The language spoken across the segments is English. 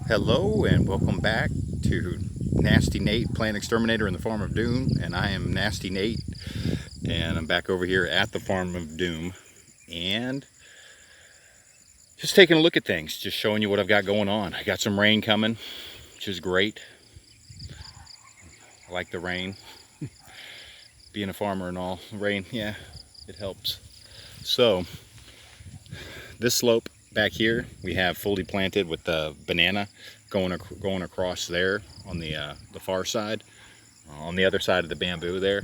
Hello and welcome back to Nasty Nate, Plant Exterminator in the Farm of Doom. And I am Nasty Nate, and I'm back over here at the Farm of Doom and just taking a look at things, just showing you what I've got going on. I got some rain coming, which is great. I like the rain. Being a farmer and all, rain, yeah, it helps. So this slope back here we have fully planted with the banana going across there on the far side, on the other side of the bamboo there,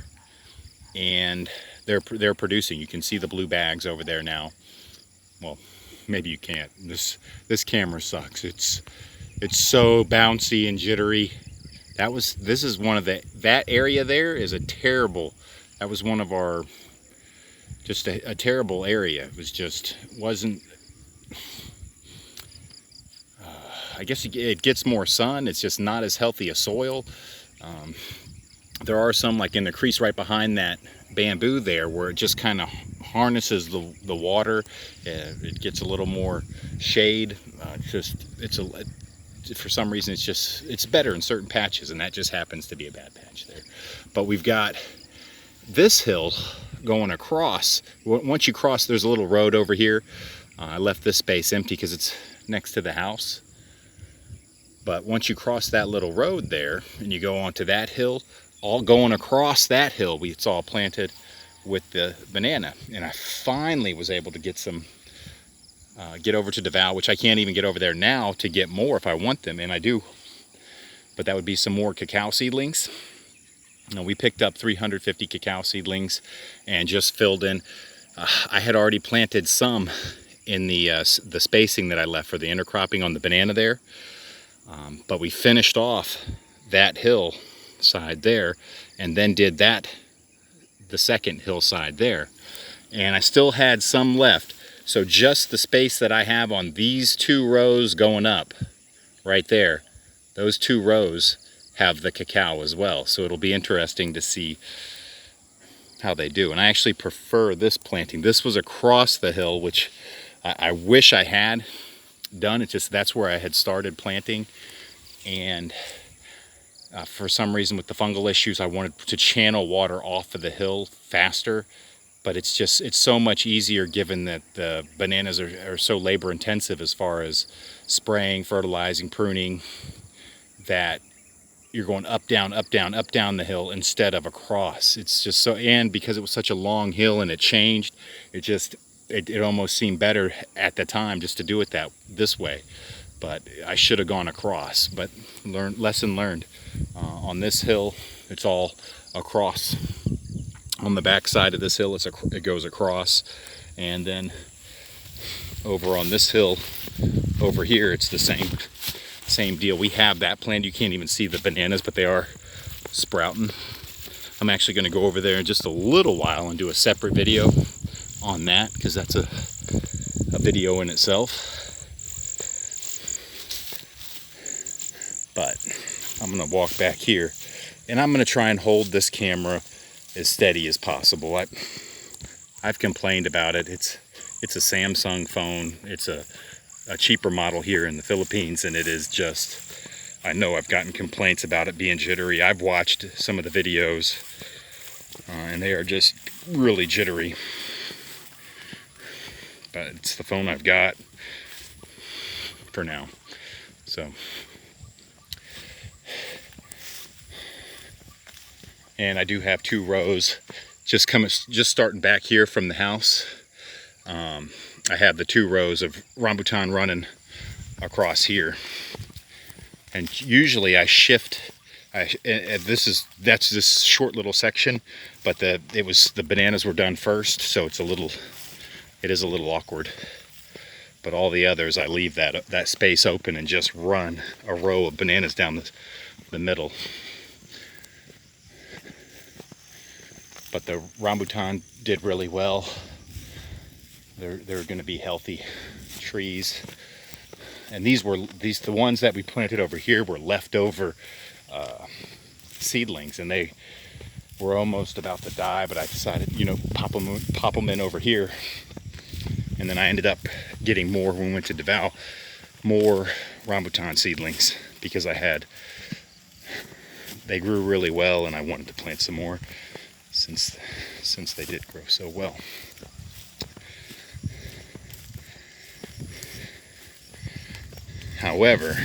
and they're producing. You can see the blue bags over there now. Well, maybe you can't. This camera sucks. It's so bouncy and jittery. This is one of that area there is a terrible. That was one of our just a terrible area. It was just wasn't. I guess it gets more sun. It's just not as healthy a soil. There are some, like in the crease right behind that bamboo there, where it just kind of harnesses the water. It gets a little more shade. For some reason it's better in certain patches, and that just happens to be a bad patch there. But we've got this hill going across. Once you cross, there's a little road over here. I left this space empty because it's next to the house. But once you cross that little road there and you go onto that hill, all going across that hill, it's all planted with the banana. And I finally was able to get some, get over to Davao, which I can't even get over there now to get more if I want them, and I do. But that would be some more cacao seedlings. Now, we picked up 350 cacao seedlings and just filled in. I had already planted some in the spacing that I left for the intercropping on the banana there. But we finished off that hillside there and then did the second hillside there. And I still had some left. So just the space that I have on these two rows going up right there, those two rows have the cacao as well. So it'll be interesting to see how they do. And I actually prefer this planting. This was across the hill, which I wish I had done. It's just that's where I had started planting, and for some reason with the fungal issues I wanted to channel water off of the hill faster, but it's so much easier given that the bananas are so labor intensive as far as spraying, fertilizing, pruning, that you're going up down the hill instead of across. It's just so, and because it was such a long hill and it changed, it almost seemed better at the time just to do it this way. But I should have gone across. But lesson learned. On this hill, it's all across. On the back side of this hill, it goes across. And then over on this hill, over here, it's the same deal. We have that planted. You can't even see the bananas, but they are sprouting. I'm actually going to go over there in just a little while and do a separate video on that, because that's a video in itself. But I'm going to walk back here, and I'm going to try and hold this camera as steady as possible. I've complained about it. It's a Samsung phone. It's a cheaper model here in the Philippines, and it is just, I know I've gotten complaints about it being jittery. I've watched some of the videos, and they are just really jittery. But it's the phone I've got for now. So, and I do have two rows just starting back here from the house. I have the two rows of rambutan running across here, and usually I shift. That's this short little section, but the bananas were done first, so it is a little awkward. But all the others, I leave that space open and just run a row of bananas down the middle. But the rambutan did really well. They're going to be healthy trees. And the ones that we planted over here were leftover seedlings, and they were almost about to die, but I decided, pop them in over here. And then I ended up getting more when we went to Davao. more rambutan seedlings because they grew really well and I wanted to plant some more since they did grow so well. However,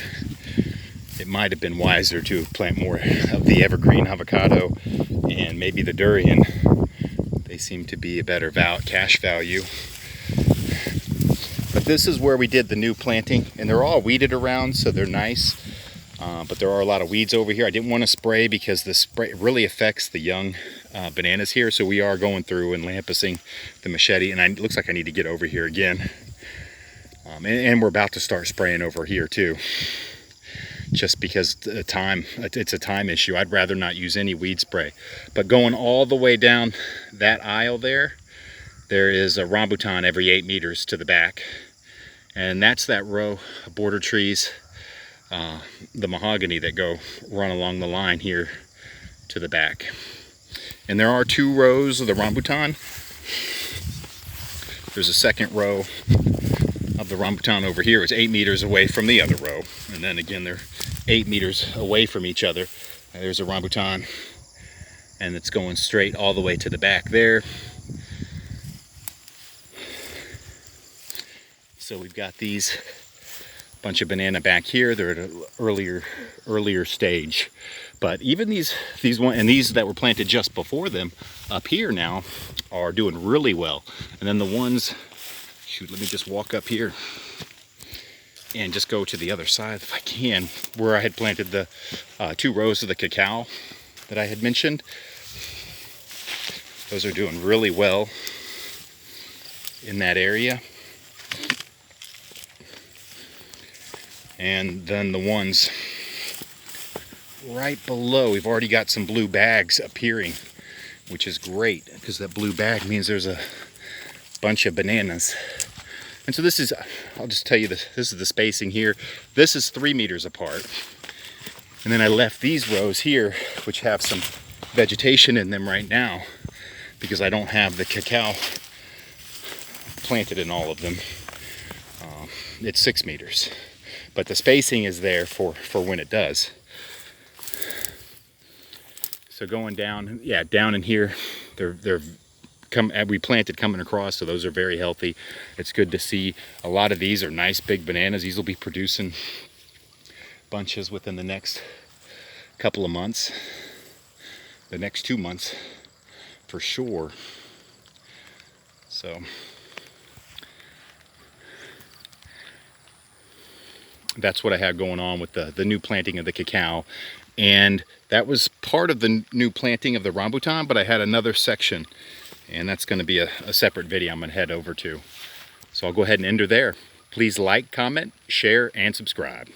it might have been wiser to plant more of the evergreen avocado and maybe the durian. They seem to be a better cash value. But this is where we did the new planting, and they're all weeded around, so they're nice. But there are a lot of weeds over here. I didn't want to spray because the spray really affects the young bananas here, so we are going through and lampasing the machete, and it looks like I need to get over here again. And we're about to start spraying over here too, just because it's a time issue. I'd rather not use any weed spray. But going all the way down that aisle there is a rambutan every 8 meters to the back. And that's that row of border trees, the mahogany that run along the line here to the back. And there are 2 rows of the rambutan. There's a second row of the rambutan over here. It's 8 meters away from the other row. And then again, they're 8 meters away from each other. And there's a rambutan, and it's going straight all the way to the back there. So we've got these bunch of banana back here. They're at an earlier stage. But even these that were planted just before them up here now are doing really well. And then the ones, shoot, let me just walk up here and just go to the other side if I can, where I had planted the 2 rows of the cacao that I had mentioned. Those are doing really well in that area. And then the ones right below, we've already got some blue bags appearing, which is great because that blue bag means there's a bunch of bananas. And so this is, I'll just tell you this is the spacing here. This is 3 meters apart. And then I left these rows here, which have some vegetation in them right now because I don't have the cacao planted in all of them. It's 6 meters. But the spacing is there for when it does. So going down, yeah, down in here, we planted coming across, so those are very healthy. It's good to see. A lot of these are nice big bananas. These will be producing bunches within the next couple of months, the next 2 months for sure. So that's what I had going on with the new planting of the cacao. And that was part of the new planting of the rambutan, but I had another section, and that's going to be a separate video I'm going to head over to. So I'll go ahead and end her there. Please like, comment, share, and subscribe.